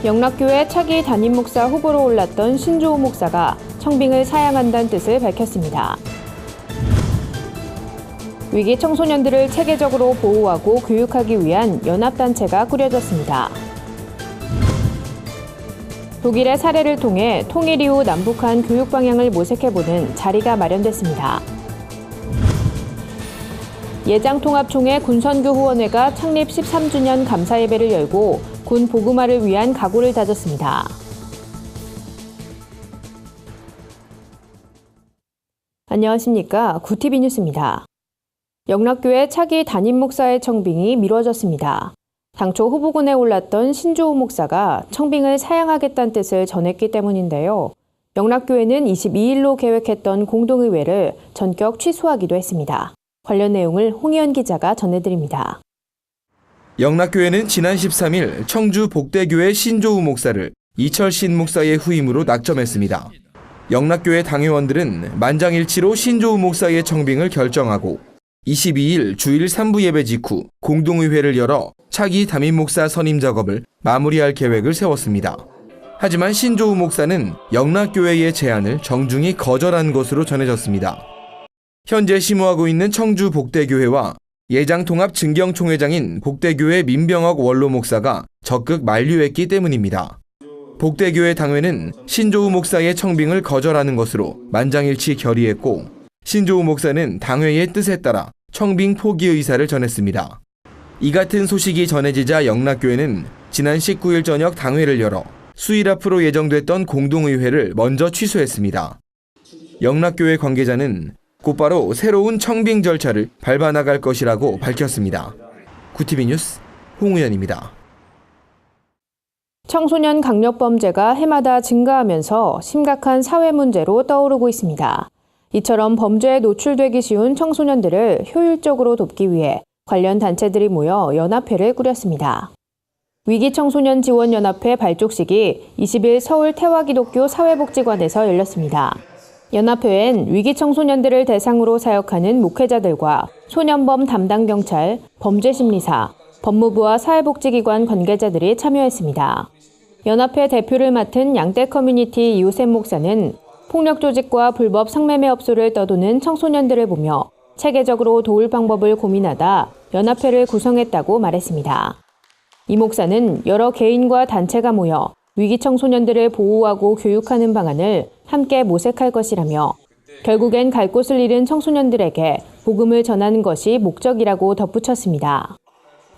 영락교회 차기 담임 목사 후보로 올랐던 신조우 목사가 청빙을 사양한다는 뜻을 밝혔습니다. 위기 청소년들을 체계적으로 보호하고 교육하기 위한 연합단체가 꾸려졌습니다. 독일의 사례를 통해 통일 이후 남북한 교육 방향을 모색해보는 자리가 마련됐습니다. 예장통합총회 군선교 후원회가 창립 13주년 감사예배를 열고 군 복음화를 위한 각오를 다졌습니다. 안녕하십니까. 구티비 뉴스입니다. 영락교회 차기 담임 목사의 청빙이 미뤄졌습니다. 당초 후보군에 올랐던 신조우 목사가 청빙을 사양하겠다는 뜻을 전했기 때문인데요. 영락교회는 22일로 계획했던 공동의회를 전격 취소하기도 했습니다. 관련 내용을 홍희연 기자가 전해드립니다. 영락교회는 지난 13일 청주 복대교회 신조우 목사를 이철신 목사의 후임으로 낙점했습니다. 영락교회 당회원들은 만장일치로 신조우 목사의 청빙을 결정하고 22일 주일 3부 예배 직후 공동의회를 열어 차기 담임 목사 선임 작업을 마무리할 계획을 세웠습니다. 하지만 신조우 목사는 영락교회의 제안을 정중히 거절한 것으로 전해졌습니다. 현재 심호하고 있는 청주 복대교회와 예장통합 증경총회장인 복대교회 민병학 원로 목사가 적극 만류했기 때문입니다. 복대교회 당회는 신조우 목사의 청빙을 거절하는 것으로 만장일치 결의했고 신조우 목사는 당회의 뜻에 따라 청빙 포기 의사를 전했습니다. 이 같은 소식이 전해지자 영락교회는 지난 19일 저녁 당회를 열어 수일 앞으로 예정됐던 공동의회를 먼저 취소했습니다. 영락교회 관계자는 곧바로 새로운 청빙 절차를 밟아나갈 것이라고 밝혔습니다. 구티비 뉴스 홍우연입니다. 청소년 강력범죄가 해마다 증가하면서 심각한 사회 문제로 떠오르고 있습니다. 이처럼 범죄에 노출되기 쉬운 청소년들을 효율적으로 돕기 위해 관련 단체들이 모여 연합회를 꾸렸습니다. 위기청소년지원연합회 발족식이 20일 서울 태화기독교 사회복지관에서 열렸습니다. 연합회엔 위기청소년들을 대상으로 사역하는 목회자들과 소년범 담당 경찰, 범죄심리사, 법무부와 사회복지기관 관계자들이 참여했습니다. 연합회 대표를 맡은 양떼 커뮤니티 이호셉 목사는 폭력 조직과 불법 성매매 업소를 떠도는 청소년들을 보며 체계적으로 도울 방법을 고민하다 연합회를 구성했다고 말했습니다. 이 목사는 여러 개인과 단체가 모여 위기 청소년들을 보호하고 교육하는 방안을 함께 모색할 것이라며 결국엔 갈 곳을 잃은 청소년들에게 복음을 전하는 것이 목적이라고 덧붙였습니다.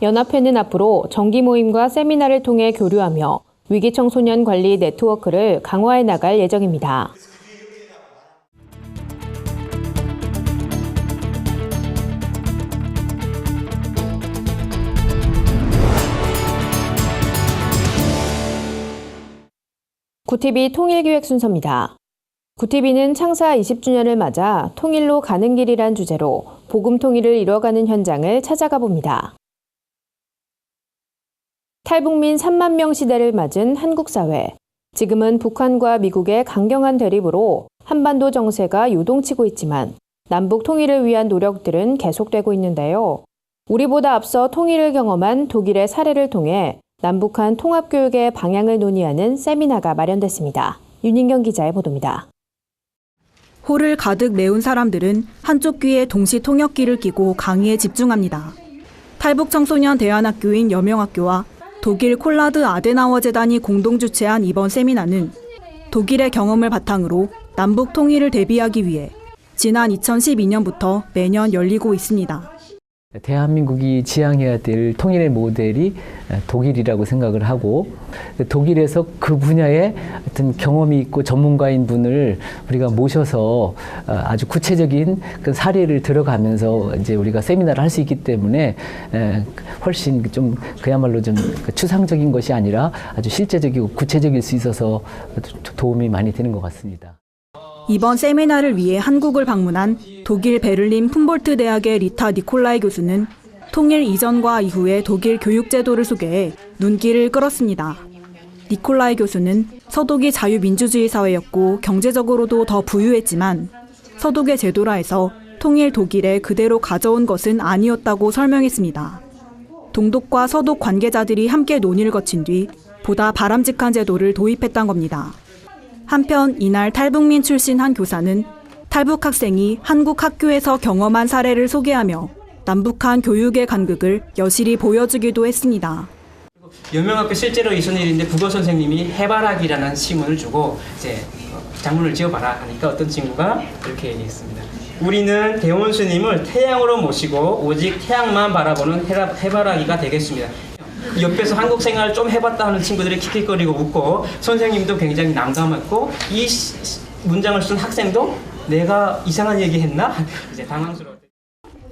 연합회는 앞으로 정기 모임과 세미나를 통해 교류하며 위기 청소년 관리 네트워크를 강화해 나갈 예정입니다. 구티비 통일기획 순서입니다. 구티비는 창사 20주년을 맞아 통일로 가는 길이란 주제로 복음 통일을 이뤄가는 현장을 찾아가 봅니다. 탈북민 3만 명 시대를 맞은 한국 사회. 지금은 북한과 미국의 강경한 대립으로 한반도 정세가 요동치고 있지만 남북 통일을 위한 노력들은 계속되고 있는데요. 우리보다 앞서 통일을 경험한 독일의 사례를 통해 남북한 통합교육의 방향을 논의하는 세미나가 마련됐습니다. 윤인경 기자의 보도입니다. 홀을 가득 메운 사람들은 한쪽 귀에 동시 통역기를 끼고 강의에 집중합니다. 탈북 청소년 대안학교인 여명학교와 독일 콜라드 아데나워 재단이 공동 주최한 이번 세미나는 독일의 경험을 바탕으로 남북 통일을 대비하기 위해 지난 2012년부터 매년 열리고 있습니다. 대한민국이 지향해야 될 통일의 모델이 독일이라고 생각을 하고 독일에서 그 분야에 어떤 경험이 있고 전문가인 분을 우리가 모셔서 아주 구체적인 그 사례를 들어가면서 이제 우리가 세미나를 할 수 있기 때문에 훨씬 좀 그야말로 좀 추상적인 것이 아니라 아주 실제적이고 구체적일 수 있어서 도움이 많이 되는 것 같습니다. 이번 세미나를 위해 한국을 방문한 독일 베를린 훔볼트 대학의 리타 니콜라이 교수는 통일 이전과 이후의 독일 교육 제도를 소개해 눈길을 끌었습니다. 니콜라이 교수는 서독이 자유민주주의 사회였고 경제적으로도 더 부유했지만 서독의 제도라 해서 통일 독일에 그대로 가져온 것은 아니었다고 설명했습니다. 동독과 서독 관계자들이 함께 논의를 거친 뒤 보다 바람직한 제도를 도입했던 겁니다. 한편 이날 탈북민 출신 한 교사는 탈북 학생이 한국 학교에서 경험한 사례를 소개하며 남북한 교육의 간극을 여실히 보여주기도 했습니다. 연명학교 실제로 있었던 일인데 국어 선생님이 해바라기라는 시문을 주고 이제 장문을 지어봐라 하니까 어떤 친구가 이렇게 얘기했습니다. 우리는 대원 스님을 태양으로 모시고 오직 태양만 바라보는 해바라기가 되겠습니다. 옆에서 한국 생활을 좀 해봤다 하는 친구들이 킥킥거리고 웃고 선생님도 굉장히 난감했고 이 문장을 쓴 학생도 내가 이상한 얘기 했나? 이제 당황스러워.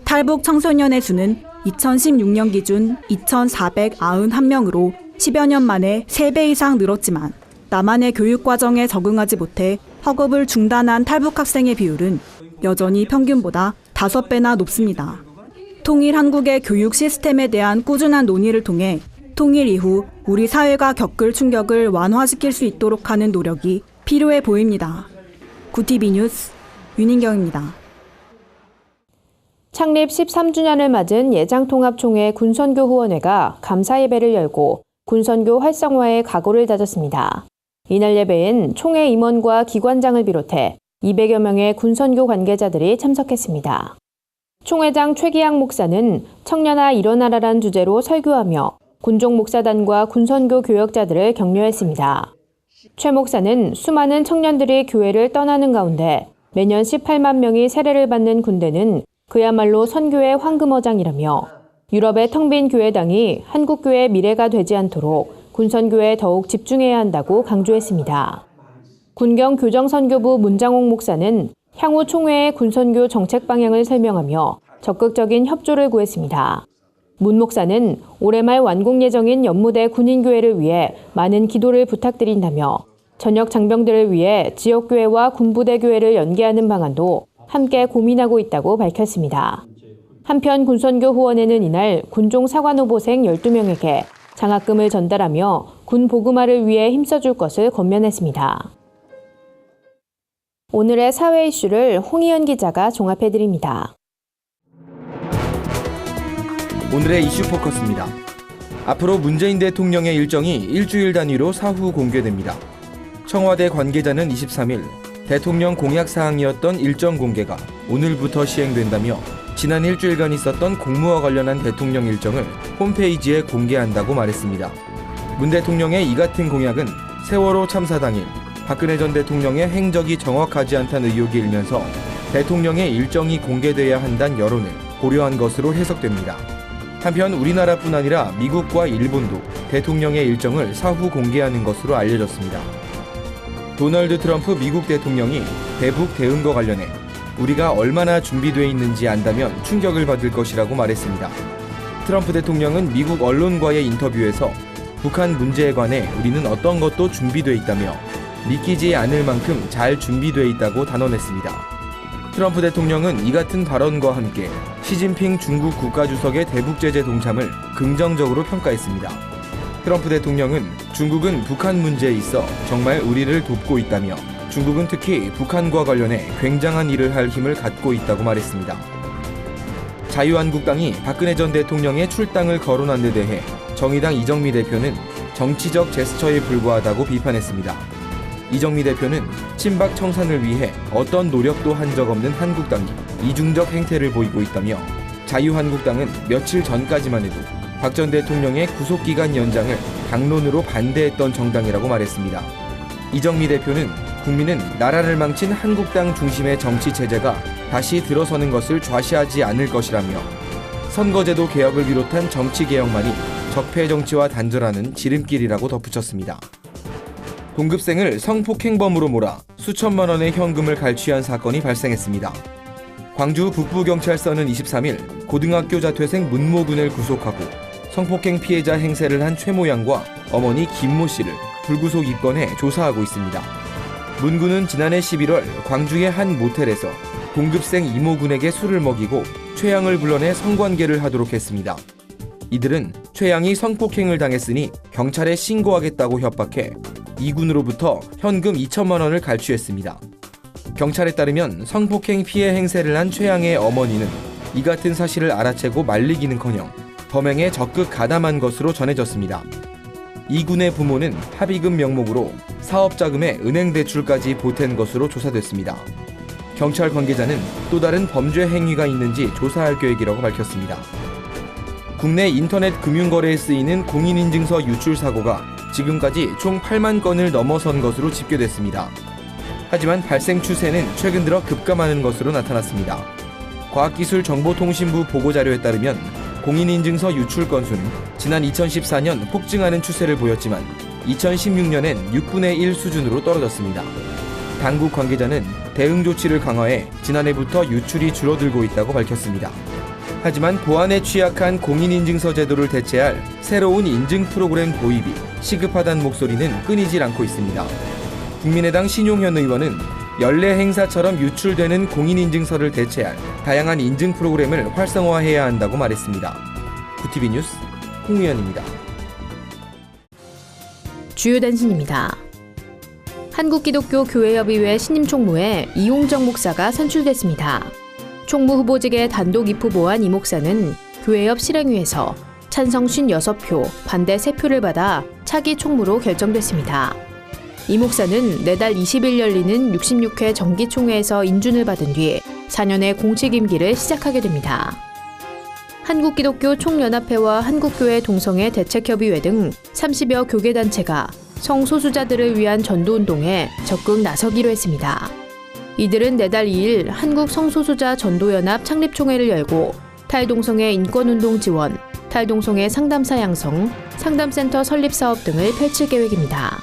탈북 청소년의 수는 2016년 기준 2,491명으로 10여 년 만에 3배 이상 늘었지만 남한의 교육 과정에 적응하지 못해 학업을 중단한 탈북 학생의 비율은 여전히 평균보다 5배나 높습니다. 통일 한국의 교육 시스템에 대한 꾸준한 논의를 통해 통일 이후 우리 사회가 겪을 충격을 완화시킬 수 있도록 하는 노력이 필요해 보입니다. 구TV 뉴스 윤인경입니다. 창립 13주년을 맞은 예장통합총회 군선교 후원회가 감사 예배를 열고 군선교 활성화에 각오를 다졌습니다. 이날 예배엔 총회 임원과 기관장을 비롯해 200여 명의 군선교 관계자들이 참석했습니다. 총회장 최기양 목사는 청년아 일어나라란 주제로 설교하며 군종 목사단과 군선교 교역자들을 격려했습니다. 최 목사는 수많은 청년들이 교회를 떠나는 가운데 매년 18만 명이 세례를 받는 군대는 그야말로 선교의 황금어장이라며 유럽의 텅 빈 교회당이 한국교회의 미래가 되지 않도록 군선교에 더욱 집중해야 한다고 강조했습니다. 군경 교정선교부 문장옥 목사는 향후 총회의 군선교 정책 방향을 설명하며 적극적인 협조를 구했습니다. 문 목사는 올해 말 완공 예정인 연무대 군인교회를 위해 많은 기도를 부탁드린다며 전역 장병들을 위해 지역교회와 군부대 교회를 연계하는 방안도 함께 고민하고 있다고 밝혔습니다. 한편 군선교 후원회는 이날 군종 사관 후보생 12명에게 장학금을 전달하며 군 보그마를 위해 힘써줄 것을 권면했습니다. 오늘의 사회 이슈를 홍희연 기자가 종합해드립니다. 오늘의 이슈 포커스입니다. 앞으로 문재인 대통령의 일정이 일주일 단위로 사후 공개됩니다. 청와대 관계자는 23일 대통령 공약 사항이었던 일정 공개가 오늘부터 시행된다며 지난 일주일간 있었던 공무와 관련한 대통령 일정을 홈페이지에 공개한다고 말했습니다. 문 대통령의 이 같은 공약은 세월호 참사 당일 박근혜 전 대통령의 행적이 정확하지 않다는 의혹이 일면서 대통령의 일정이 공개돼야 한다는 여론을 고려한 것으로 해석됩니다. 한편 우리나라뿐 아니라 미국과 일본도 대통령의 일정을 사후 공개하는 것으로 알려졌습니다. 도널드 트럼프 미국 대통령이 대북 대응과 관련해 우리가 얼마나 준비되어 있는지 안다면 충격을 받을 것이라고 말했습니다. 트럼프 대통령은 미국 언론과의 인터뷰에서 북한 문제에 관해 우리는 어떤 것도 준비되어 있다며 믿기지 않을 만큼 잘 준비되어 있다고 단언했습니다. 트럼프 대통령은 이 같은 발언과 함께 시진핑 중국 국가주석의 대북 제재 동참을 긍정적으로 평가했습니다. 트럼프 대통령은 중국은 북한 문제에 있어 정말 우리를 돕고 있다며 중국은 특히 북한과 관련해 굉장한 일을 할 힘을 갖고 있다고 말했습니다. 자유한국당이 박근혜 전 대통령의 출당을 거론한 데 대해 정의당 이정미 대표는 정치적 제스처에 불과하다고 비판했습니다. 이정미 대표는 친박 청산을 위해 어떤 노력도 한 적 없는 한국당이 이중적 행태를 보이고 있다며 자유한국당은 며칠 전까지만 해도 박 전 대통령의 구속기간 연장을 당론으로 반대했던 정당이라고 말했습니다. 이정미 대표는 국민은 나라를 망친 한국당 중심의 정치 체제가 다시 들어서는 것을 좌시하지 않을 것이라며 선거제도 개혁을 비롯한 정치 개혁만이 적폐 정치와 단절하는 지름길이라고 덧붙였습니다. 공급생을 성폭행범으로 몰아 수천만 원의 현금을 갈취한 사건이 발생했습니다. 광주 북부경찰서는 23일 고등학교 자퇴생 문모 군을 구속하고 성폭행 피해자 행세를 한 최모 양과 어머니 김모 씨를 불구속 입건해 조사하고 있습니다. 문 군은 지난해 11월 광주의 한 모텔에서 공급생 이모 군에게 술을 먹이고 최 양을 불러내 성관계를 하도록 했습니다. 이들은 최 양이 성폭행을 당했으니 경찰에 신고하겠다고 협박해 이 군으로부터 현금 2천만 원을 갈취했습니다. 경찰에 따르면 성폭행 피해 행세를 한 최 양의 어머니는 이 같은 사실을 알아채고 말리기는커녕 범행에 적극 가담한 것으로 전해졌습니다. 이 군의 부모는 합의금 명목으로 사업자금에 은행 대출까지 보탠 것으로 조사됐습니다. 경찰 관계자는 또 다른 범죄 행위가 있는지 조사할 계획이라고 밝혔습니다. 국내 인터넷 금융거래에 쓰이는 공인인증서 유출 사고가 지금까지 총 8만 건을 넘어선 것으로 집계됐습니다. 하지만 발생 추세는 최근 들어 급감하는 것으로 나타났습니다. 과학기술정보통신부 보고자료에 따르면 공인인증서 유출 건수는 지난 2014년 폭증하는 추세를 보였지만 2016년엔 6분의 1 수준으로 떨어졌습니다. 당국 관계자는 대응 조치를 강화해 지난해부터 유출이 줄어들고 있다고 밝혔습니다. 하지만 보안에 취약한 공인인증서 제도를 대체할 새로운 인증 프로그램 도입이 시급하다는 목소리는 끊이질 않고 있습니다. 국민의당 신용현 의원은 연례 행사처럼 유출되는 공인인증서를 대체할 다양한 인증 프로그램을 활성화해야 한다고 말했습니다. 구티비 뉴스 홍우현입니다. 주요 단신입니다. 한국기독교교회협의회 신임 총무에 이용정 목사가 선출됐습니다. 총무 후보직에 단독 입후보한 이 목사는 교회협 실행위에서 찬성 56표, 반대 3표를 받아 차기 총무로 결정됐습니다. 이 목사는 내달 20일 열리는 66회 정기총회에서 인준을 받은 뒤 4년의 공직 임기를 시작하게 됩니다. 한국기독교 총연합회와 한국교회 동성애 대책협의회 등 30여 교계단체가 성소수자들을 위한 전도운동에 적극 나서기로 했습니다. 이들은 내달 2일 한국성소수자 전도연합 창립총회를 열고 탈동성애 인권운동 지원, 탈동성애 상담사 양성, 상담센터 설립 사업 등을 펼칠 계획입니다.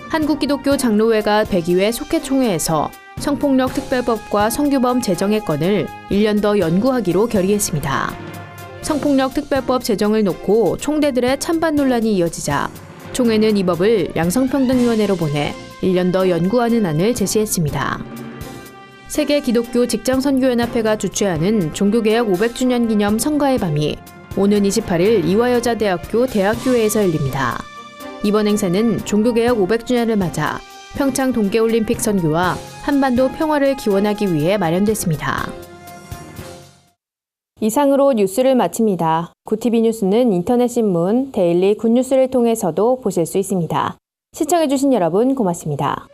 한국기독교 장로회가 102회 속회총회에서 성폭력 특별법과 성규범 제정의 건을 1년 더 연구하기로 결의했습니다. 성폭력 특별법 제정을 놓고 총대들의 찬반 논란이 이어지자 총회는 이 법을 양성평등위원회로 보내 1년 더 연구하는 안을 제시했습니다. 세계기독교 직장선교연합회가 주최하는 종교개혁 500주년 기념 성가의 밤이 오는 28일 이화여자대학교 대학교회에서 열립니다. 이번 행사는 종교개혁 500주년을 맞아 평창 동계올림픽 선교와 한반도 평화를 기원하기 위해 마련됐습니다. 이상으로 뉴스를 마칩니다. 구티비 뉴스는 인터넷 신문 데일리 굿뉴스를 통해서도 보실 수 있습니다. 시청해주신 여러분 고맙습니다.